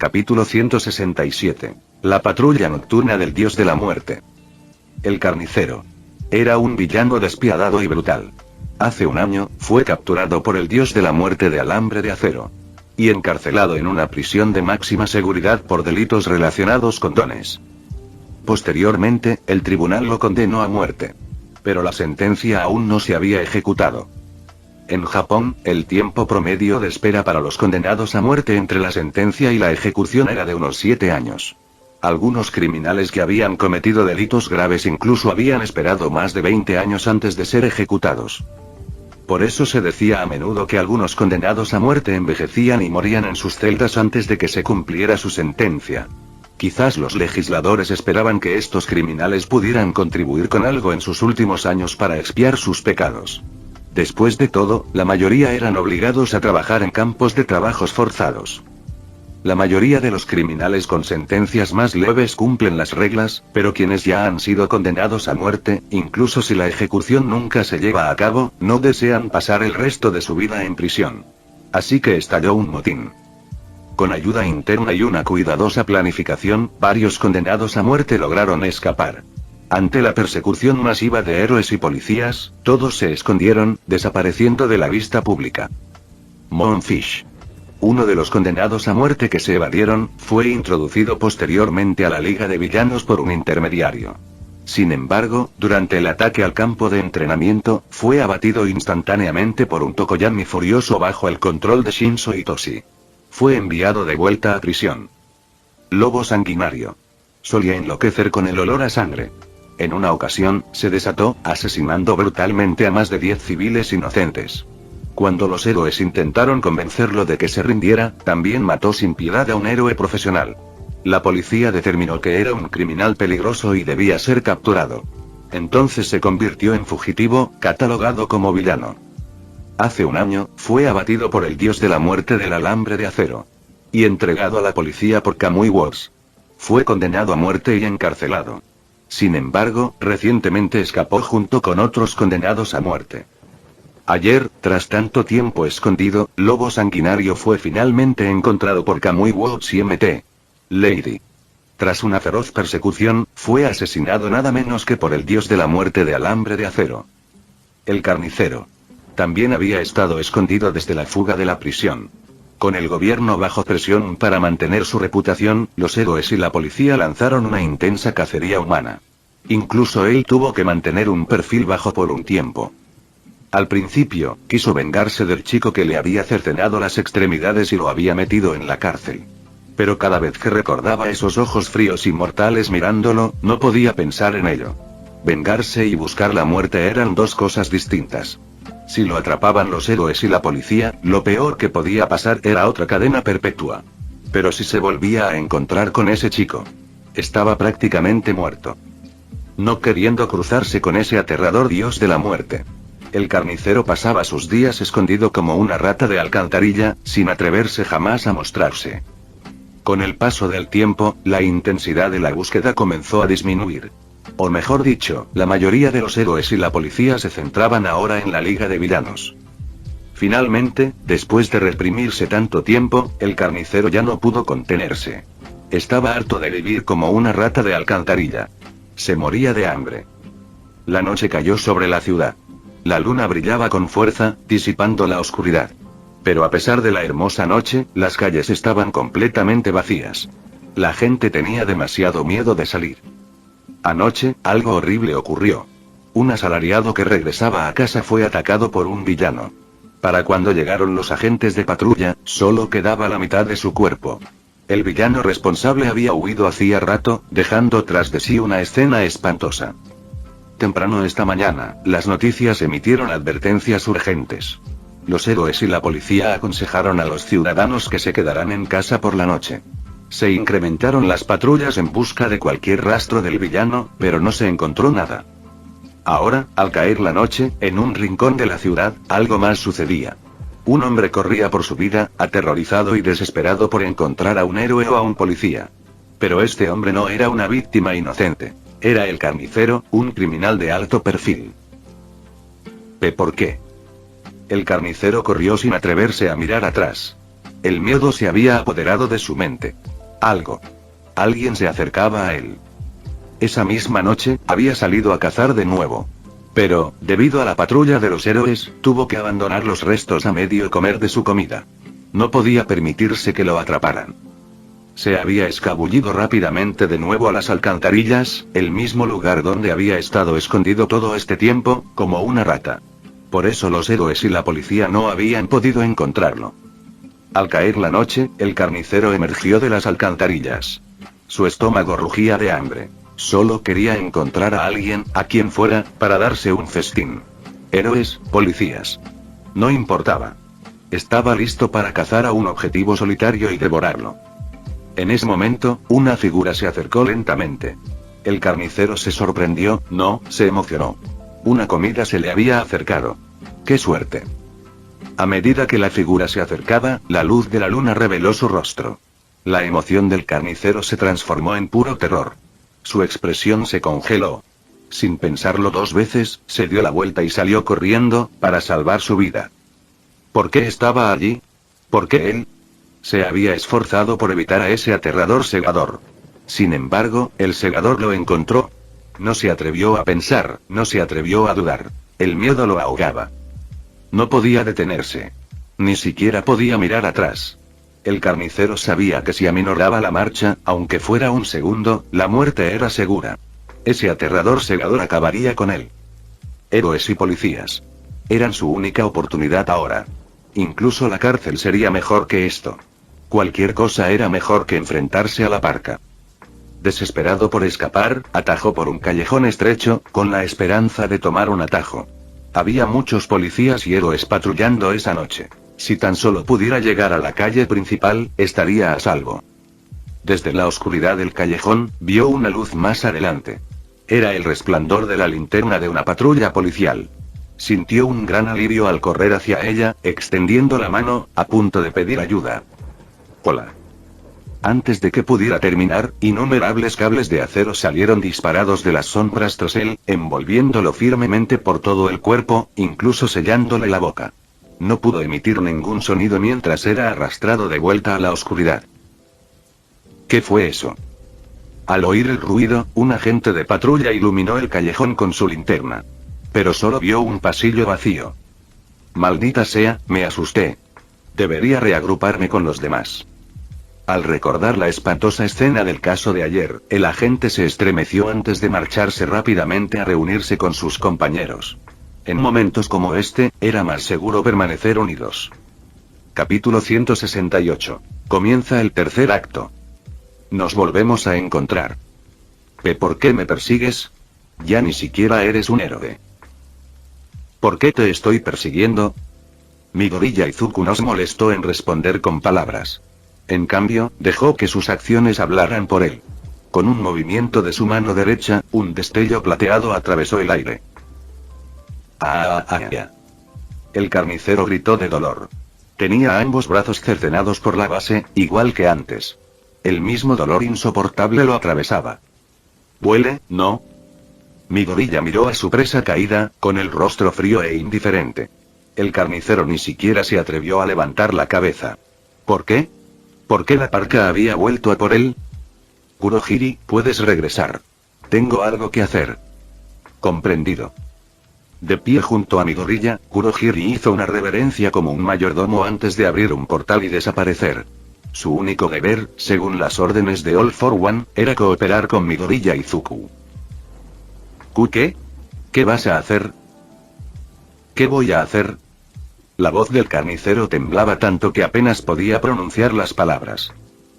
Capítulo 167. La patrulla nocturna del dios de la muerte. El carnicero. Era un villano despiadado y brutal. Hace un año, fue capturado por el dios de la muerte de alambre de acero. Y encarcelado en una prisión de máxima seguridad por delitos relacionados con dones. Posteriormente, el tribunal lo condenó a muerte. Pero la sentencia aún no se había ejecutado. En Japón, el tiempo promedio de espera para los condenados a muerte entre la sentencia y la ejecución era de unos 7 años. Algunos criminales que habían cometido delitos graves incluso habían esperado más de 20 años antes de ser ejecutados. Por eso se decía a menudo que algunos condenados a muerte envejecían y morían en sus celdas antes de que se cumpliera su sentencia. Quizás los legisladores esperaban que estos criminales pudieran contribuir con algo en sus últimos años para expiar sus pecados. Después de todo, la mayoría eran obligados a trabajar en campos de trabajos forzados. La mayoría de los criminales con sentencias más leves cumplen las reglas, pero quienes ya han sido condenados a muerte, incluso si la ejecución nunca se lleva a cabo, no desean pasar el resto de su vida en prisión. Así que estalló un motín. Con ayuda interna y una cuidadosa planificación, varios condenados a muerte lograron escapar. Ante la persecución masiva de héroes y policías, todos se escondieron, desapareciendo de la vista pública. Moonfish. Uno de los condenados a muerte que se evadieron, fue introducido posteriormente a la Liga de Villanos por un intermediario. Sin embargo, durante el ataque al campo de entrenamiento, fue abatido instantáneamente por un Tokoyami furioso bajo el control de Shinzo Itoshi. Fue enviado de vuelta a prisión. Lobo sanguinario. Solía enloquecer con el olor a sangre. En una ocasión, se desató, asesinando brutalmente a más de 10 civiles inocentes. Cuando los héroes intentaron convencerlo de que se rindiera, también mató sin piedad a un héroe profesional. La policía determinó que era un criminal peligroso y debía ser capturado. Entonces se convirtió en fugitivo, catalogado como villano. Hace un año, fue abatido por el dios de la muerte del alambre de acero. Y entregado a la policía por Kamui Wars. Fue condenado a muerte y encarcelado. Sin embargo, recientemente escapó junto con otros condenados a muerte. Ayer, tras tanto tiempo escondido, Lobo Sanguinario fue finalmente encontrado por Kamui Wars y Mt. Lady. Tras una feroz persecución, fue asesinado nada menos que por el dios de la muerte de alambre de acero. El carnicero. También había estado escondido desde la fuga de la prisión. Con el gobierno bajo presión para mantener su reputación, los héroes y la policía lanzaron una intensa cacería humana. Incluso él tuvo que mantener un perfil bajo por un tiempo. Al principio, quiso vengarse del chico que le había cercenado las extremidades y lo había metido en la cárcel. Pero cada vez que recordaba esos ojos fríos y mortales mirándolo, no podía pensar en ello. Vengarse y buscar la muerte eran dos cosas distintas. Si lo atrapaban los héroes y la policía, lo peor que podía pasar era otra cadena perpetua. Pero si se volvía a encontrar con ese chico, estaba prácticamente muerto. No queriendo cruzarse con ese aterrador dios de la muerte. El carnicero pasaba sus días escondido como una rata de alcantarilla, sin atreverse jamás a mostrarse. Con el paso del tiempo, la intensidad de la búsqueda comenzó a disminuir. O mejor dicho, la mayoría de los héroes y la policía se centraban ahora en la Liga de Villanos. Finalmente, después de reprimirse tanto tiempo, el carnicero ya no pudo contenerse. Estaba harto de vivir como una rata de alcantarilla. Se moría de hambre. La noche cayó sobre la ciudad. La luna brillaba con fuerza, disipando la oscuridad. Pero a pesar de la hermosa noche, las calles estaban completamente vacías. La gente tenía demasiado miedo de salir. Anoche, algo horrible ocurrió. Un asalariado que regresaba a casa fue atacado por un villano. Para cuando llegaron los agentes de patrulla, solo quedaba la mitad de su cuerpo. El villano responsable había huido hacía rato, dejando tras de sí una escena espantosa. Temprano esta mañana, las noticias emitieron advertencias urgentes. Los héroes y la policía aconsejaron a los ciudadanos que se quedaran en casa por la noche. Se incrementaron las patrullas en busca de cualquier rastro del villano, pero no se encontró nada. Ahora, al caer la noche, en un rincón de la ciudad, algo más sucedía. Un hombre corría por su vida, aterrorizado y desesperado por encontrar a un héroe o a un policía. Pero este hombre no era una víctima inocente. Era el carnicero, un criminal de alto perfil. ¿Por qué? El carnicero corrió sin atreverse a mirar atrás. El miedo se había apoderado de su mente. Alguien se acercaba a él. Esa misma noche, había salido a cazar de nuevo. Pero, debido a la patrulla de los héroes, tuvo que abandonar los restos a medio comer de su comida. No podía permitirse que lo atraparan. Se había escabullido rápidamente de nuevo a las alcantarillas, el mismo lugar donde había estado escondido todo este tiempo, como una rata. Por eso los héroes y la policía no habían podido encontrarlo. Al caer la noche, el carnicero emergió de las alcantarillas. Su estómago rugía de hambre. Solo quería encontrar a alguien, a quien fuera, para darse un festín. Héroes, policías. No importaba. Estaba listo para cazar a un objetivo solitario y devorarlo. En ese momento, una figura se acercó lentamente. El carnicero se sorprendió, no, se emocionó. Una comida se le había acercado. ¡Qué suerte! A medida que la figura se acercaba, la luz de la luna reveló su rostro. La emoción del carnicero se transformó en puro terror. Su expresión se congeló. Sin pensarlo dos veces, se dio la vuelta y salió corriendo, para salvar su vida. ¿Por qué estaba allí? ¿Por qué él? Se había esforzado por evitar a ese aterrador segador. Sin embargo, el segador lo encontró. No se atrevió a pensar, no se atrevió a dudar. El miedo lo ahogaba. No podía detenerse. Ni siquiera podía mirar atrás. El carnicero sabía que si aminoraba la marcha, aunque fuera un segundo, la muerte era segura. Ese aterrador segador acabaría con él. Héroes y policías. Eran su única oportunidad ahora. Incluso la cárcel sería mejor que esto. Cualquier cosa era mejor que enfrentarse a la parca. Desesperado por escapar, atajó por un callejón estrecho, con la esperanza de tomar un atajo. Había muchos policías y héroes patrullando esa noche. Si tan solo pudiera llegar a la calle principal, estaría a salvo. Desde la oscuridad del callejón, vio una luz más adelante. Era el resplandor de la linterna de una patrulla policial. Sintió un gran alivio al correr hacia ella, extendiendo la mano, a punto de pedir ayuda. Hola. Antes de que pudiera terminar, innumerables cables de acero salieron disparados de las sombras tras él, envolviéndolo firmemente por todo el cuerpo, incluso sellándole la boca. No pudo emitir ningún sonido mientras era arrastrado de vuelta a la oscuridad. ¿Qué fue eso? Al oír el ruido, un agente de patrulla iluminó el callejón con su linterna. Pero solo vio un pasillo vacío. Maldita sea, me asusté. Debería reagruparme con los demás. Al recordar la espantosa escena del caso de ayer, el agente se estremeció antes de marcharse rápidamente a reunirse con sus compañeros. En momentos como este, era más seguro permanecer unidos. Capítulo 168. Comienza el tercer acto. Nos volvemos a encontrar. ¿Por qué me persigues? Ya ni siquiera eres un héroe. ¿Por qué te estoy persiguiendo? Midoriya Izuku no se molestó en responder con palabras. En cambio, dejó que sus acciones hablaran por él. Con un movimiento de su mano derecha, un destello plateado atravesó el aire. ¡Ah! El carnicero gritó de dolor. Tenía ambos brazos cercenados por la base, igual que antes. El mismo dolor insoportable lo atravesaba. ¿Huele, no? Midoriya miró a su presa caída, con el rostro frío e indiferente. El carnicero ni siquiera se atrevió a levantar la cabeza. ¿Por qué? ¿Por qué la parca había vuelto a por él? Kurohiri, puedes regresar. Tengo algo que hacer. Comprendido. De pie junto a Midoriya, Kurohiri hizo una reverencia como un mayordomo antes de abrir un portal y desaparecer. Su único deber, según las órdenes de All for One, era cooperar con Midoriya Izuku. ¿Qué? ¿Qué vas a hacer? ¿Qué voy a hacer? La voz del carnicero temblaba tanto que apenas podía pronunciar las palabras.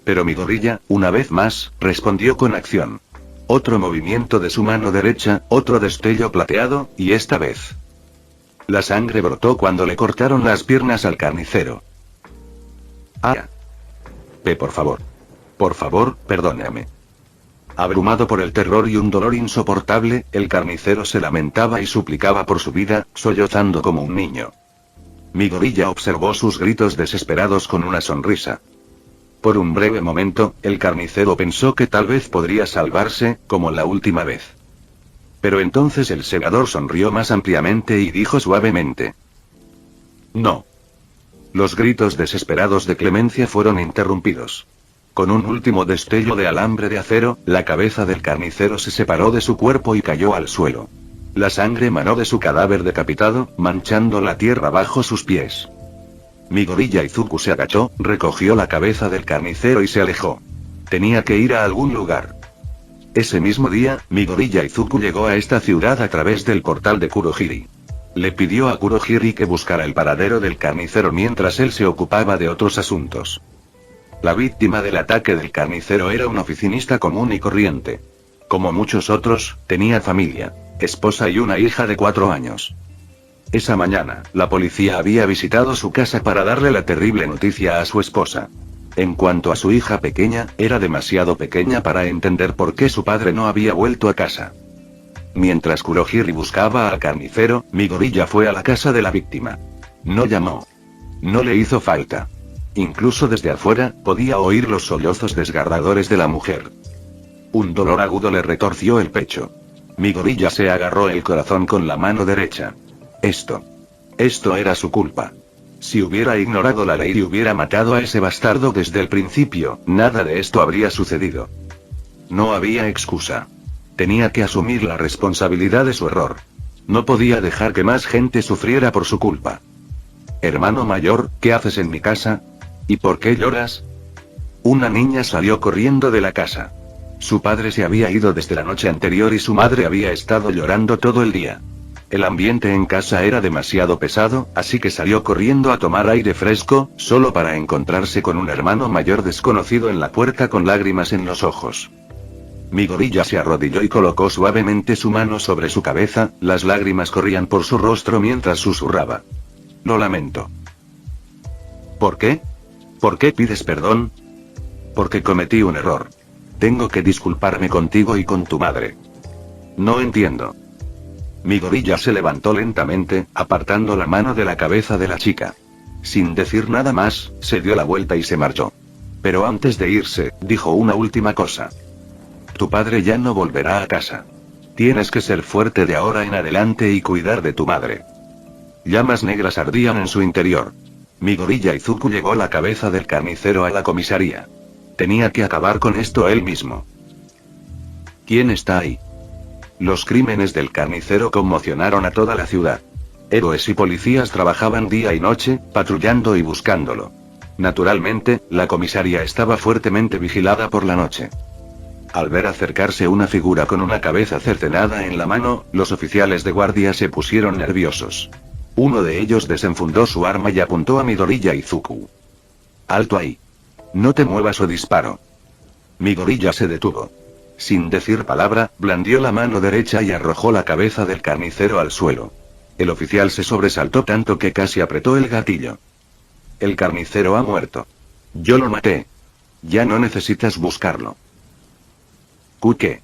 Pero Midoriya, una vez más, respondió con acción. Otro movimiento de su mano derecha, otro destello plateado, y esta vez. La sangre brotó cuando le cortaron las piernas al carnicero. ¡Ah! Por favor. Por favor, perdóname. Abrumado por el terror y un dolor insoportable, el carnicero se lamentaba y suplicaba por su vida, sollozando como un niño. Midoriya observó sus gritos desesperados con una sonrisa. Por un breve momento, el carnicero pensó que tal vez podría salvarse, como la última vez. Pero entonces el segador sonrió más ampliamente y dijo suavemente: No. Los gritos desesperados de clemencia fueron interrumpidos. Con un último destello de alambre de acero, la cabeza del carnicero se separó de su cuerpo y cayó al suelo. La sangre manó de su cadáver decapitado, manchando la tierra bajo sus pies. Mi gorilla Izuku se agachó, recogió la cabeza del carnicero y se alejó. Tenía que ir a algún lugar. Ese mismo día, mi gorilla Izuku llegó a esta ciudad a través del portal de Kurohiri. Le pidió a Kurohiri que buscara el paradero del carnicero mientras él se ocupaba de otros asuntos. La víctima del ataque del carnicero era un oficinista común y corriente. Como muchos otros, tenía familia, esposa y una hija de 4 años. Esa mañana, la policía había visitado su casa para darle la terrible noticia a su esposa. En cuanto a su hija pequeña, era demasiado pequeña para entender por qué su padre no había vuelto a casa. Mientras Kurohiri buscaba al carnicero, mi gorilla fue a la casa de la víctima. No llamó. No le hizo falta. Incluso desde afuera, podía oír los sollozos desgarradores de la mujer. Un dolor agudo le retorció el pecho. Mi gorilla se agarró el corazón con la mano derecha. Esto era su culpa. Si hubiera ignorado la ley y hubiera matado a ese bastardo desde el principio, nada de esto habría sucedido. No había excusa. Tenía que asumir la responsabilidad de su error. No podía dejar que más gente sufriera por su culpa. Hermano mayor, ¿qué haces en mi casa? ¿Y por qué lloras? Una niña salió corriendo de la casa. Su padre se había ido desde la noche anterior y su madre había estado llorando todo el día. El ambiente en casa era demasiado pesado, así que salió corriendo a tomar aire fresco, solo para encontrarse con un hermano mayor desconocido en la puerta con lágrimas en los ojos. Mi gorilla se arrodilló y colocó suavemente su mano sobre su cabeza, las lágrimas corrían por su rostro mientras susurraba. Lo lamento. ¿Por qué? ¿Por qué pides perdón? Porque cometí un error. Tengo que disculparme contigo y con tu madre. No entiendo. Mi gorilla se levantó lentamente, apartando la mano de la cabeza de la chica. Sin decir nada más, se dio la vuelta y se marchó. Pero antes de irse, dijo una última cosa. Tu padre ya no volverá a casa. Tienes que ser fuerte de ahora en adelante y cuidar de tu madre. Llamas negras ardían en su interior. Mi gorilla Izuku llevó la cabeza del carnicero a la comisaría. Tenía que acabar con esto él mismo. ¿Quién está ahí? Los crímenes del carnicero conmocionaron a toda la ciudad. Héroes y policías trabajaban día y noche, patrullando y buscándolo. Naturalmente, la comisaría estaba fuertemente vigilada por la noche. Al ver acercarse una figura con una cabeza cercenada en la mano, los oficiales de guardia se pusieron nerviosos. Uno de ellos desenfundó su arma y apuntó a mi gorilla Izuku. ¡Alto ahí! No te muevas o disparo. Mi gorilla se detuvo. Sin decir palabra, blandió la mano derecha y arrojó la cabeza del carnicero al suelo. El oficial se sobresaltó tanto que casi apretó el gatillo. El carnicero ha muerto. Yo lo maté. Ya no necesitas buscarlo. ¿Qué?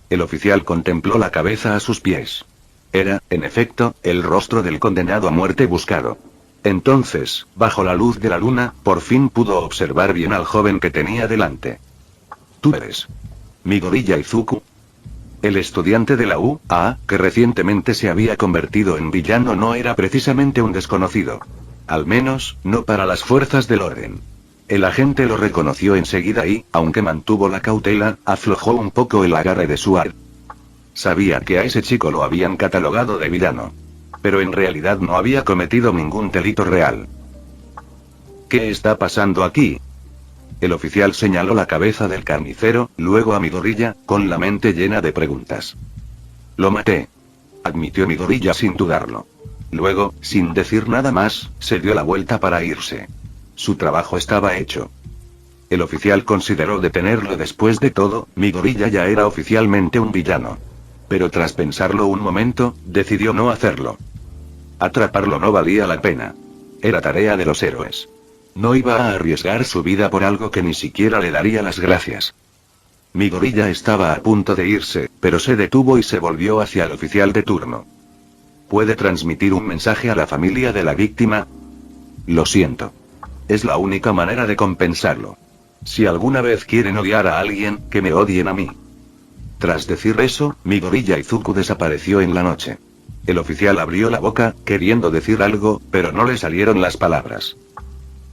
El oficial contempló la cabeza a sus pies. Era, en efecto, el rostro del condenado a muerte buscado. Entonces, bajo la luz de la luna, por fin pudo observar bien al joven que tenía delante. Tú eres mi gorilla Izuku. El estudiante de la UA, que recientemente se había convertido en villano, no era precisamente un desconocido. Al menos, no para las fuerzas del orden. El agente lo reconoció enseguida y, aunque mantuvo la cautela, aflojó un poco el agarre de su arma. Sabía que a ese chico lo habían catalogado de villano. Pero en realidad no había cometido ningún delito real. ¿Qué está pasando aquí? El oficial señaló la cabeza del carnicero, luego a mi gorilla, con la mente llena de preguntas. Lo maté. Admitió mi gorilla sin dudarlo. Luego, sin decir nada más, se dio la vuelta para irse. Su trabajo estaba hecho. El oficial consideró detenerlo. Después de todo, mi gorilla ya era oficialmente un villano. Pero tras pensarlo un momento, decidió no hacerlo. Atraparlo no valía la pena. Era tarea de los héroes. No iba a arriesgar su vida por algo que ni siquiera le daría las gracias. Mi gorilla estaba a punto de irse, pero se detuvo y se volvió hacia el oficial de turno. ¿Puede transmitir un mensaje a la familia de la víctima? Lo siento. Es la única manera de compensarlo. Si alguna vez quieren odiar a alguien, que me odien a mí. Tras decir eso, mi gorilla Izuku desapareció en la noche. El oficial abrió la boca, queriendo decir algo, pero no le salieron las palabras.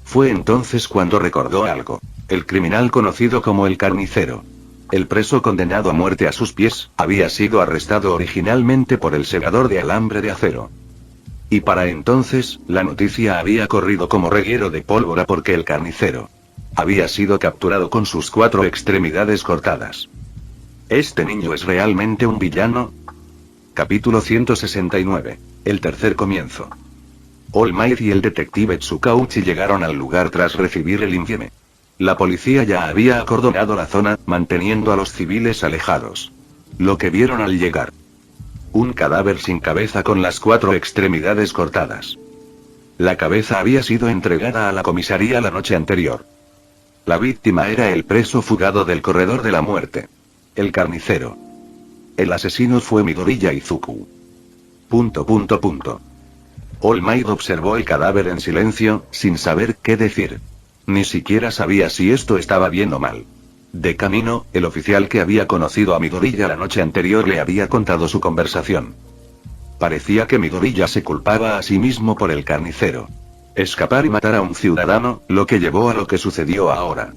Fue entonces cuando recordó algo. El criminal conocido como el Carnicero. El preso condenado a muerte a sus pies, había sido arrestado originalmente por el segador de alambre de acero. Y para entonces, la noticia había corrido como reguero de pólvora porque el Carnicero había sido capturado con sus 4 extremidades cortadas. ¿Este niño es realmente un villano? Capítulo 169. El tercer comienzo. All Might y el detective Tsukauchi llegaron al lugar tras recibir el informe. La policía ya había acordonado la zona, manteniendo a los civiles alejados. Lo que vieron al llegar: un cadáver sin cabeza con las 4 extremidades cortadas. La cabeza había sido entregada a la comisaría la noche anterior. La víctima era el preso fugado del corredor de la muerte. El Carnicero. El asesino fue Midoriya Izuku. All Might observó el cadáver en silencio, sin saber qué decir. Ni siquiera sabía si esto estaba bien o mal. De camino, el oficial que había conocido a Midoriya la noche anterior le había contado su conversación. Parecía que Midoriya se culpaba a sí mismo por el Carnicero. Escapar y matar a un ciudadano, lo que llevó a lo que sucedió ahora.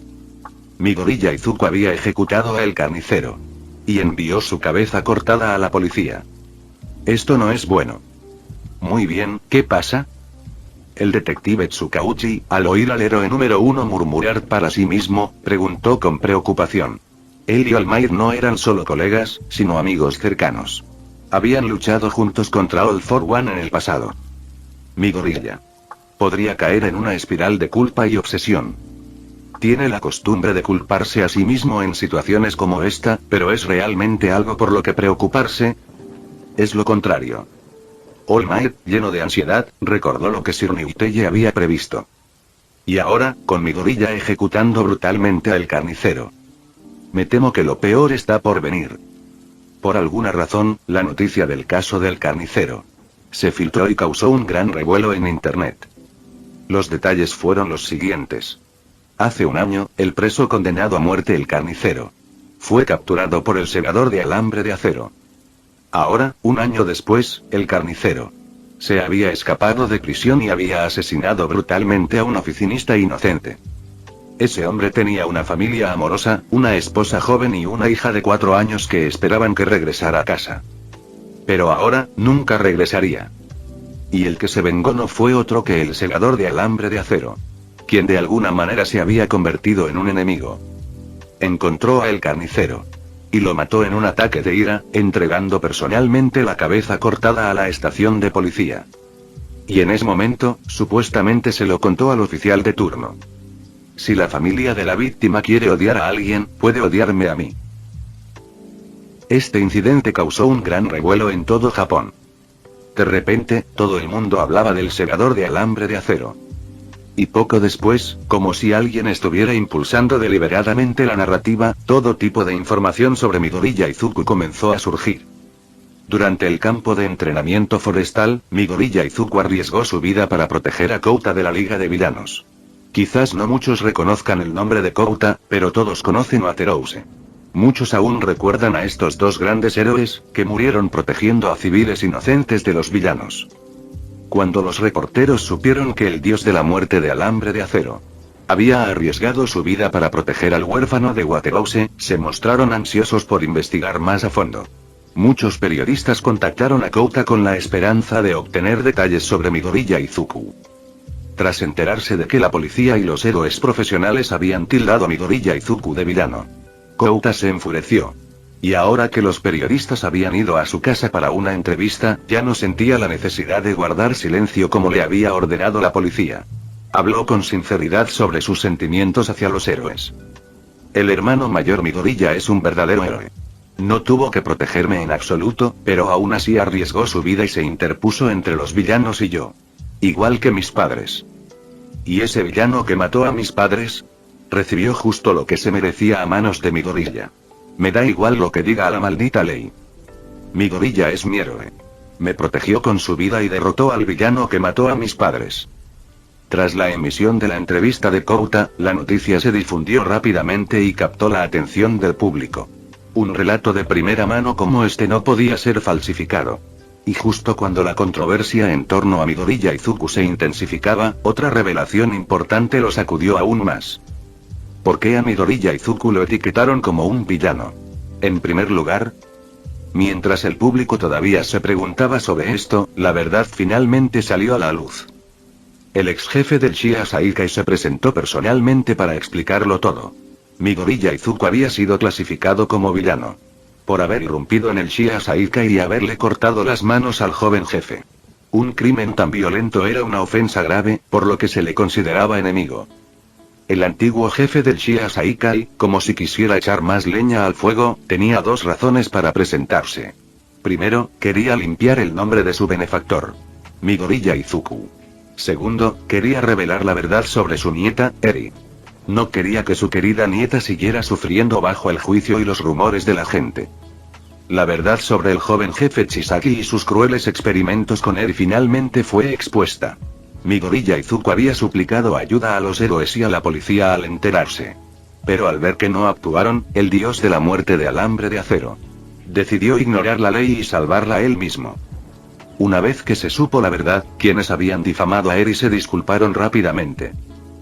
Midoriya Izuku había ejecutado a el Carnicero. Y envió su cabeza cortada a la policía. Esto no es bueno. Muy bien, ¿qué pasa? El detective Tsukauchi, al oír al héroe número 1 murmurar para sí mismo, preguntó con preocupación. Él y All Might no eran solo colegas, sino amigos cercanos. Habían luchado juntos contra All For One en el pasado. Midoriya podría caer en una espiral de culpa y obsesión. Tiene la costumbre de culparse a sí mismo en situaciones como esta, pero ¿es realmente algo por lo que preocuparse? Es lo contrario. All Might, lleno de ansiedad, recordó lo que Sir Niuteye había previsto. Y ahora, con Midoriya ejecutando brutalmente al Carnicero. Me temo que lo peor está por venir. Por alguna razón, la noticia del caso del Carnicero se filtró y causó un gran revuelo en Internet. Los detalles fueron los siguientes. Hace un año, el preso condenado a muerte el Carnicero fue capturado por el segador de alambre de acero. Ahora, un año después, el Carnicero se había escapado de prisión y había asesinado brutalmente a un oficinista inocente. Ese hombre tenía una familia amorosa, una esposa joven y una hija de 4 años que esperaban que regresara a casa. Pero ahora, nunca regresaría. Y el que se vengó no fue otro que el segador de alambre de acero, quien de alguna manera se había convertido en un enemigo. Encontró a el Carnicero y lo mató en un ataque de ira, entregando personalmente la cabeza cortada a la estación de policía. Y en ese momento, supuestamente se lo contó al oficial de turno. Si la familia de la víctima quiere odiar a alguien, puede odiarme a mí. Este incidente causó un gran revuelo en todo Japón. De repente, todo el mundo hablaba del segador de alambre de acero. Y poco después, como si alguien estuviera impulsando deliberadamente la narrativa, todo tipo de información sobre Midoriya Izuku comenzó a surgir. Durante el campo de entrenamiento forestal, Midoriya Izuku arriesgó su vida para proteger a Kouta de la Liga de Villanos. Quizás no muchos reconozcan el nombre de Kouta, pero todos conocen a Terouse. Muchos aún recuerdan a estos dos grandes héroes, que murieron protegiendo a civiles inocentes de los villanos. Cuando los reporteros supieron que el dios de la muerte de alambre de acero había arriesgado su vida para proteger al huérfano de Waterhouse, se mostraron ansiosos por investigar más a fondo. Muchos periodistas contactaron a Kouta con la esperanza de obtener detalles sobre Midoriya Izuku. Tras enterarse de que la policía y los héroes profesionales habían tildado a Midoriya Izuku de villano, Kouta se enfureció. Y ahora que los periodistas habían ido a su casa para una entrevista, ya no sentía la necesidad de guardar silencio como le había ordenado la policía. Habló con sinceridad sobre sus sentimientos hacia los héroes. El hermano mayor Midoriya es un verdadero héroe. No tuvo que protegerme en absoluto, pero aún así arriesgó su vida y se interpuso entre los villanos y yo. Igual que mis padres. ¿Y ese villano que mató a mis padres? Recibió justo lo que se merecía a manos de Midoriya. Me da igual lo que diga la maldita ley. Midoriya es mi héroe. Me protegió con su vida y derrotó al villano que mató a mis padres. Tras la emisión de la entrevista de Kouta, la noticia se difundió rápidamente y captó la atención del público. Un relato de primera mano como este no podía ser falsificado. Y justo cuando la controversia en torno a Midoriya Izuku se intensificaba, otra revelación importante lo sacudió aún más. ¿Por qué a Midoriya Izuku lo etiquetaron como un villano? En primer lugar, mientras el público todavía se preguntaba sobre esto, la verdad finalmente salió a la luz. El ex jefe del Shia Saikai se presentó personalmente para explicarlo todo. Midoriya Izuku había sido clasificado como villano por haber irrumpido en el Shia Saikai y haberle cortado las manos al joven jefe. Un crimen tan violento era una ofensa grave, por lo que se le consideraba enemigo. El antiguo jefe del Shia Saikai, como si quisiera echar más leña al fuego, tenía dos razones para presentarse. Primero, quería limpiar el nombre de su benefactor, Midoriya Izuku. Segundo, quería revelar la verdad sobre su nieta, Eri. No quería que su querida nieta siguiera sufriendo bajo el juicio y los rumores de la gente. La verdad sobre el joven jefe Chisaki y sus crueles experimentos con Eri finalmente fue expuesta. Midoriya Izuku había suplicado ayuda a los héroes y a la policía al enterarse. Pero al ver que no actuaron, el dios de la muerte de alambre de acero decidió ignorar la ley y salvarla él mismo. Una vez que se supo la verdad, quienes habían difamado a Eri se disculparon rápidamente.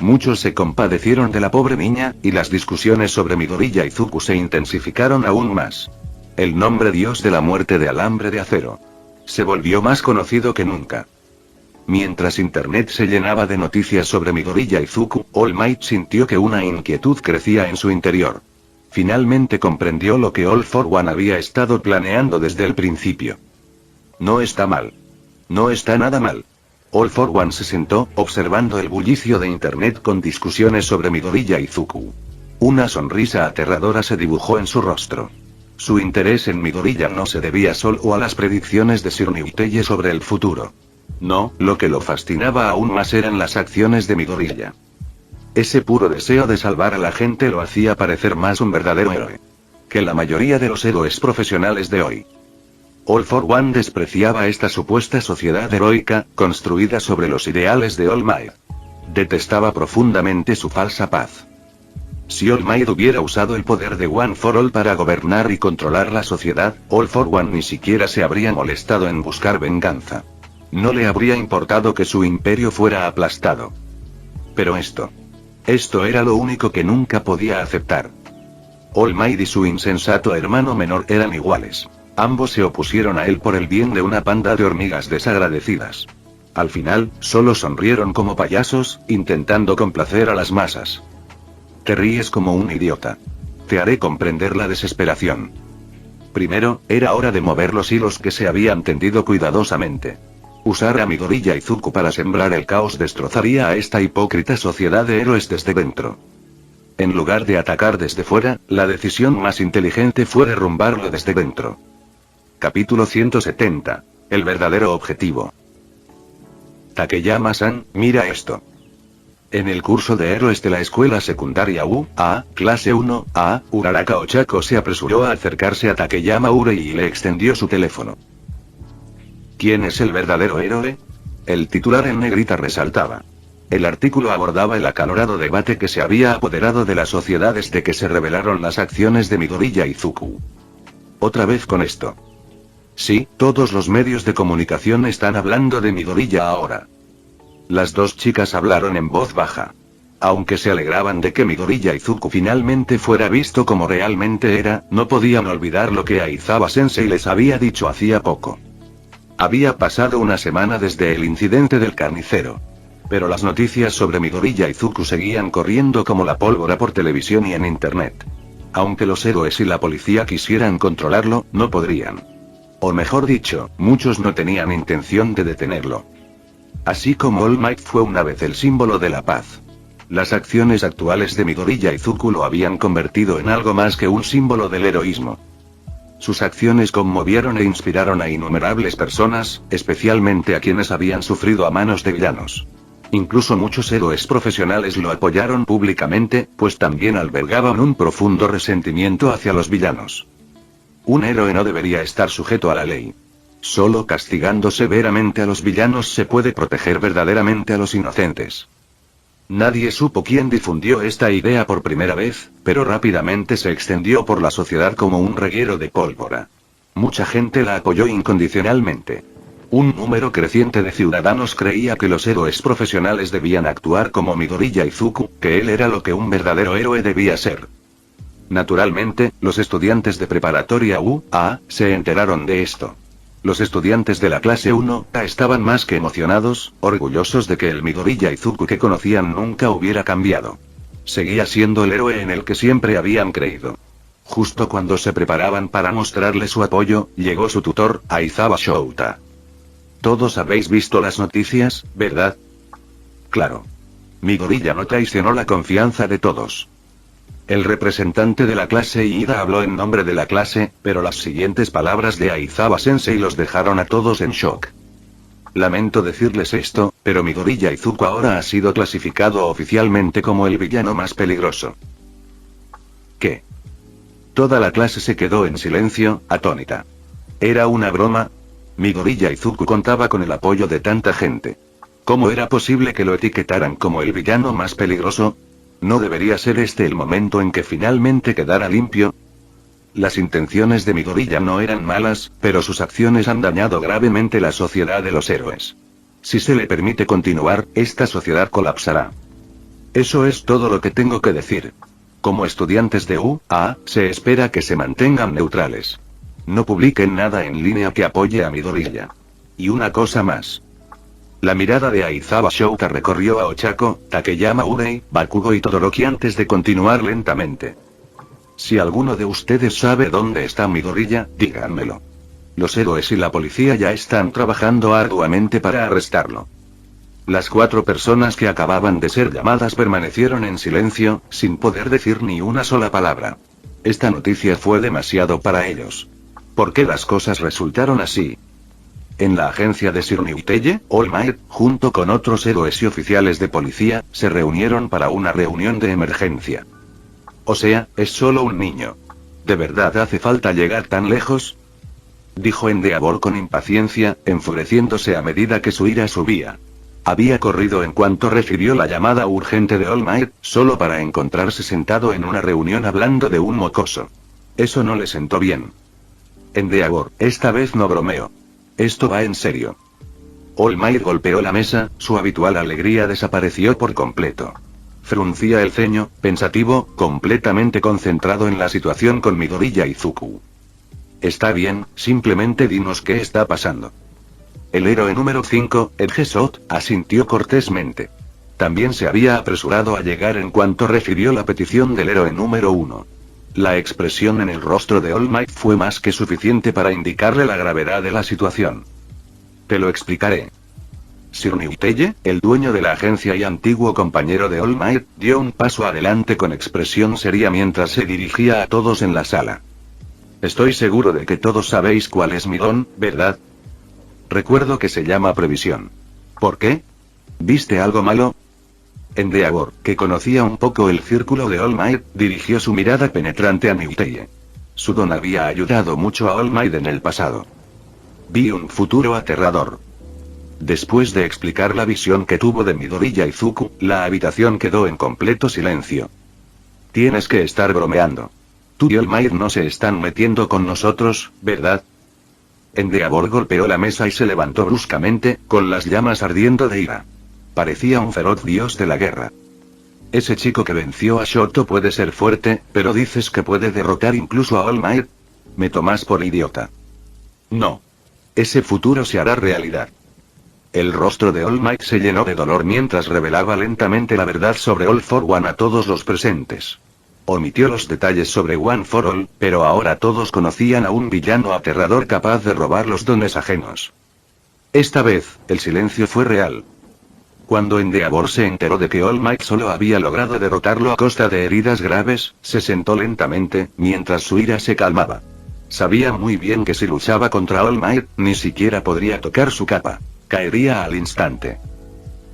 Muchos se compadecieron de la pobre niña, y las discusiones sobre Midoriya Izuku se intensificaron aún más. El nombre dios de la muerte de alambre de acero se volvió más conocido que nunca. Mientras internet se llenaba de noticias sobre Midoriya Izuku, All Might sintió que una inquietud crecía en su interior. Finalmente comprendió lo que All for One había estado planeando desde el principio. No está mal. No está nada mal. All for One se sentó, observando el bullicio de internet con discusiones sobre Midoriya Izuku. Una sonrisa aterradora se dibujó en su rostro. Su interés en Midoriya no se debía solo a las predicciones de Sir Niuteye sobre el futuro. No, lo que lo fascinaba aún más eran las acciones de Midoriya. Ese puro deseo de salvar a la gente lo hacía parecer más un verdadero héroe que la mayoría de los héroes profesionales de hoy. All for One despreciaba esta supuesta sociedad heroica, construida sobre los ideales de All Might. Detestaba profundamente su falsa paz. Si All Might hubiera usado el poder de One for All para gobernar y controlar la sociedad, All for One ni siquiera se habría molestado en buscar venganza. No le habría importado que su imperio fuera aplastado. Pero esto era lo único que nunca podía aceptar. All Might y su insensato hermano menor eran iguales. Ambos se opusieron a él por el bien de una panda de hormigas desagradecidas. Al final, solo sonrieron como payasos, intentando complacer a las masas. Te ríes como un idiota. Te haré comprender la desesperación. Primero, era hora de mover los hilos que se habían tendido cuidadosamente. Usar a Midoriya Izuku para sembrar el caos destrozaría a esta hipócrita sociedad de héroes desde dentro. En lugar de atacar desde fuera, la decisión más inteligente fue derrumbarlo desde dentro. Capítulo 170. El verdadero objetivo. Takeyama-san, mira esto. En el curso de héroes de la escuela secundaria U.A., clase 1A, Uraraka Ochako se apresuró a acercarse a Takeyama Urei y le extendió su teléfono. ¿Quién es el verdadero héroe? El titular en negrita resaltaba. El artículo abordaba el acalorado debate que se había apoderado de la sociedad desde que se revelaron las acciones de Midoriya Izuku. Otra vez con esto. Sí, todos los medios de comunicación están hablando de Midoriya ahora. Las dos chicas hablaron en voz baja. Aunque se alegraban de que Midoriya Izuku finalmente fuera visto como realmente era, no podían olvidar lo que Aizawa-sensei les había dicho hacía poco. Había pasado una semana desde el incidente del carnicero. Pero las noticias sobre Midoriya Izuku seguían corriendo como la pólvora por televisión y en internet. Aunque los héroes y la policía quisieran controlarlo, no podrían. O mejor dicho, muchos no tenían intención de detenerlo. Así como All Might fue una vez el símbolo de la paz. Las acciones actuales de Midoriya Izuku lo habían convertido en algo más que un símbolo del heroísmo. Sus acciones conmovieron e inspiraron a innumerables personas, especialmente a quienes habían sufrido a manos de villanos. Incluso muchos héroes profesionales lo apoyaron públicamente, pues también albergaban un profundo resentimiento hacia los villanos. Un héroe no debería estar sujeto a la ley. Solo castigando severamente a los villanos se puede proteger verdaderamente a los inocentes. Nadie supo quién difundió esta idea por primera vez, pero rápidamente se extendió por la sociedad como un reguero de pólvora. Mucha gente la apoyó incondicionalmente. Un número creciente de ciudadanos creía que los héroes profesionales debían actuar como Midoriya Izuku, que él era lo que un verdadero héroe debía ser. Naturalmente, los estudiantes de preparatoria U.A. se enteraron de esto. Los estudiantes de la clase 1A estaban más que emocionados, orgullosos de que el Midoriya Izuku que conocían nunca hubiera cambiado. Seguía siendo el héroe en el que siempre habían creído. Justo cuando se preparaban para mostrarle su apoyo, llegó su tutor, Aizawa Shouta. Todos habéis visto las noticias, ¿verdad? Claro. Midoriya no traicionó la confianza de todos. El representante de la clase Ida habló en nombre de la clase, pero las siguientes palabras de Aizawa Sensei los dejaron a todos en shock. Lamento decirles esto, pero Midoriya Izuku ahora ha sido clasificado oficialmente como el villano más peligroso. ¿Qué? Toda la clase se quedó en silencio, atónita. ¿Era una broma? Midoriya Izuku contaba con el apoyo de tanta gente. ¿Cómo era posible que lo etiquetaran como el villano más peligroso? ¿No debería ser este el momento en que finalmente quedara limpio? Las intenciones de Midoriya no eran malas, pero sus acciones han dañado gravemente la sociedad de los héroes. Si se le permite continuar, esta sociedad colapsará. Eso es todo lo que tengo que decir. Como estudiantes de U.A., se espera que se mantengan neutrales. No publiquen nada en línea que apoye a Midoriya. Y una cosa más. La mirada de Aizawa Shouta recorrió a Ochako, Takeyama Urei, Bakugo y Todoroki antes de continuar lentamente. Si alguno de ustedes sabe dónde está Midoriya, díganmelo. Los héroes y la policía ya están trabajando arduamente para arrestarlo. Las 4 personas que acababan de ser llamadas permanecieron en silencio, sin poder decir ni una sola palabra. Esta noticia fue demasiado para ellos. ¿Por qué las cosas resultaron así? En la agencia de Shironiuteye, All Might, junto con otros héroes y oficiales de policía, se reunieron para una reunión de emergencia. O sea, es solo un niño. ¿De verdad hace falta llegar tan lejos? Dijo Endeavor con impaciencia, enfureciéndose a medida que su ira subía. Había corrido en cuanto recibió la llamada urgente de All Might, solo para encontrarse sentado en una reunión hablando de un mocoso. Eso no le sentó bien. Endeavor, esta vez no bromeo. Esto va en serio. All Might golpeó la mesa, su habitual alegría desapareció por completo. Fruncía el ceño, pensativo, completamente concentrado en la situación con Midoriya Izuku. Está bien, simplemente dinos qué está pasando. El héroe número 5, Edgesot, asintió cortésmente. También se había apresurado a llegar en cuanto recibió la petición del héroe número 1. La expresión en el rostro de All Might fue más que suficiente para indicarle la gravedad de la situación. Te lo explicaré. Shironiuteye, el dueño de la agencia y antiguo compañero de All Might, dio un paso adelante con expresión seria mientras se dirigía a todos en la sala. Estoy seguro de que todos sabéis cuál es mi don, ¿verdad? Recuerdo que se llama previsión. ¿Por qué? ¿Viste algo malo? Endeavor, que conocía un poco el círculo de All Might, dirigió su mirada penetrante a Niuteye. Su don había ayudado mucho a All Might en el pasado. Vi un futuro aterrador. Después de explicar la visión que tuvo de Midoriya Izuku, la habitación quedó en completo silencio. Tienes que estar bromeando. Tú y All Might no se están metiendo con nosotros, ¿verdad? Endeavor golpeó la mesa y se levantó bruscamente, con las llamas ardiendo de ira. Parecía un feroz dios de la guerra. Ese chico que venció a Shoto puede ser fuerte, pero dices que puede derrotar incluso a All Might. ¿Me tomas por idiota? No. Ese futuro se hará realidad. El rostro de All Might se llenó de dolor mientras revelaba lentamente la verdad sobre All for One a todos los presentes. Omitió los detalles sobre One for All, pero ahora todos conocían a un villano aterrador capaz de robar los dones ajenos. Esta vez, el silencio fue real. Cuando Endeavor se enteró de que All Might solo había logrado derrotarlo a costa de heridas graves, se sentó lentamente, mientras su ira se calmaba. Sabía muy bien que si luchaba contra All Might, ni siquiera podría tocar su capa. Caería al instante.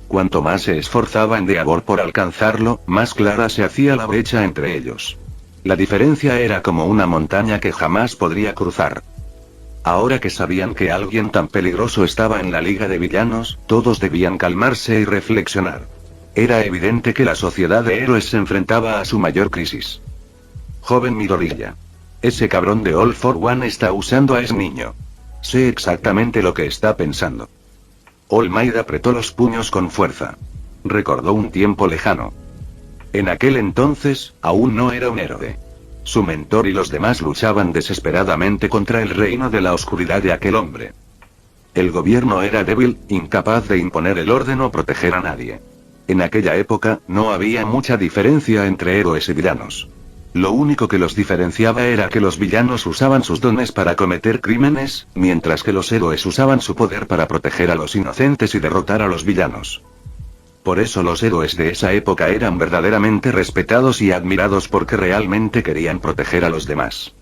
Cuanto más se esforzaba Endeavor por alcanzarlo, más clara se hacía la brecha entre ellos. La diferencia era como una montaña que jamás podría cruzar. Ahora que sabían que alguien tan peligroso estaba en la liga de villanos, todos debían calmarse y reflexionar. Era evidente que la sociedad de héroes se enfrentaba a su mayor crisis. Joven Midoriya. Ese cabrón de All for One está usando a ese niño. Sé exactamente lo que está pensando. All Might apretó los puños con fuerza. Recordó un tiempo lejano. En aquel entonces, aún no era un héroe. Su mentor y los demás luchaban desesperadamente contra el reino de la oscuridad de aquel hombre. El gobierno era débil, incapaz de imponer el orden o proteger a nadie. En aquella época, no había mucha diferencia entre héroes y villanos. Lo único que los diferenciaba era que los villanos usaban sus dones para cometer crímenes, mientras que los héroes usaban su poder para proteger a los inocentes y derrotar a los villanos. Por eso los héroes de esa época eran verdaderamente respetados y admirados porque realmente querían proteger a los demás.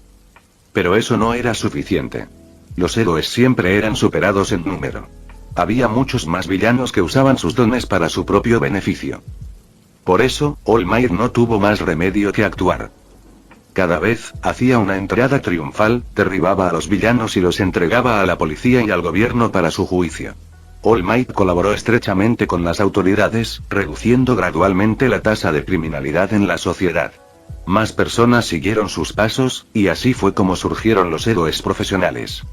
Pero eso no era suficiente. Los héroes siempre eran superados en número. Había muchos más villanos que usaban sus dones para su propio beneficio. Por eso, All Might no tuvo más remedio que actuar. Cada vez hacía una entrada triunfal, derribaba a los villanos y los entregaba a la policía y al gobierno para su juicio. All Might colaboró estrechamente con las autoridades, reduciendo gradualmente la tasa de criminalidad en la sociedad. Más personas siguieron sus pasos, y así fue como surgieron los héroes profesionales.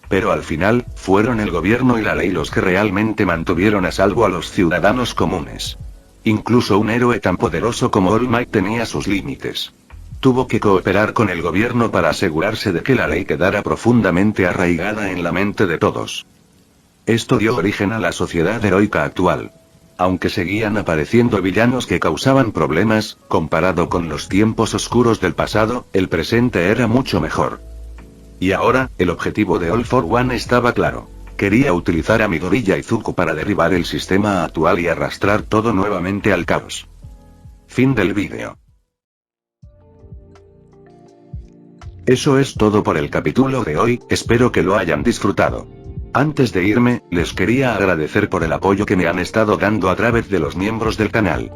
Pero al final, fueron el gobierno y la ley los que realmente mantuvieron a salvo a los ciudadanos comunes. Incluso un héroe tan poderoso como All Might tenía sus límites. Tuvo que cooperar con el gobierno para asegurarse de que la ley quedara profundamente arraigada en la mente de todos. Esto dio origen a la sociedad heroica actual. Aunque seguían apareciendo villanos que causaban problemas, comparado con los tiempos oscuros del pasado, el presente era mucho mejor. Y ahora, el objetivo de All for One estaba claro. Quería utilizar a Midoriya Izuku para derribar el sistema actual y arrastrar todo nuevamente al caos. Fin del vídeo. Eso es todo por el capítulo de hoy, espero que lo hayan disfrutado. Antes de irme, les quería agradecer por el apoyo que me han estado dando a través de los miembros del canal.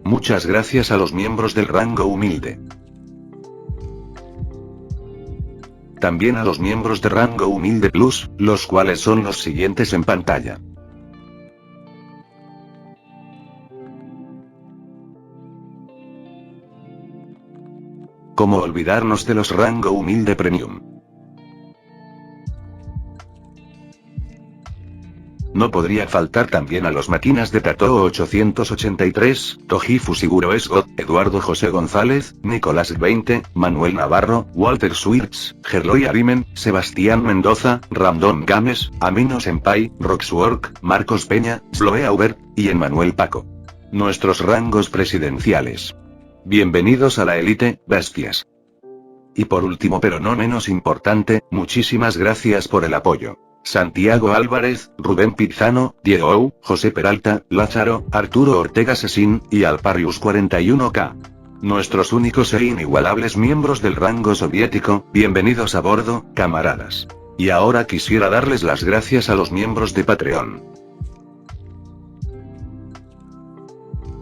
Muchas gracias a los miembros del rango humilde. También a los miembros de rango humilde plus, los cuales son los siguientes en pantalla. ¿Cómo olvidarnos de los rango humilde premium? No podría faltar también a los máquinas de Tatoo 883, Toji Fusiguro Esgot, Eduardo José González, Nicolás 20, Manuel Navarro, Walter Swirtz, Gerloy Arimen, Sebastián Mendoza, Random Games, Amino Senpai, Roxwork, Marcos Peña, Sloe Aubert, y Emmanuel Paco. Nuestros rangos presidenciales. Bienvenidos a la élite, bestias. Y por último pero no menos importante, muchísimas gracias por el apoyo. Santiago Álvarez, Rubén Pizano, Diego Ou, José Peralta, Lázaro, Arturo Ortega Sesín, y Alparius 41K. Nuestros únicos e inigualables miembros del rango soviético, bienvenidos a bordo, camaradas. Y ahora quisiera darles las gracias a los miembros de Patreon.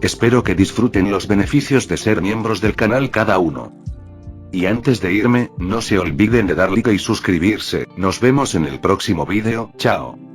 Espero que disfruten los beneficios de ser miembros del canal cada uno. Y antes de irme, no se olviden de dar like y suscribirse, nos vemos en el próximo vídeo, chao.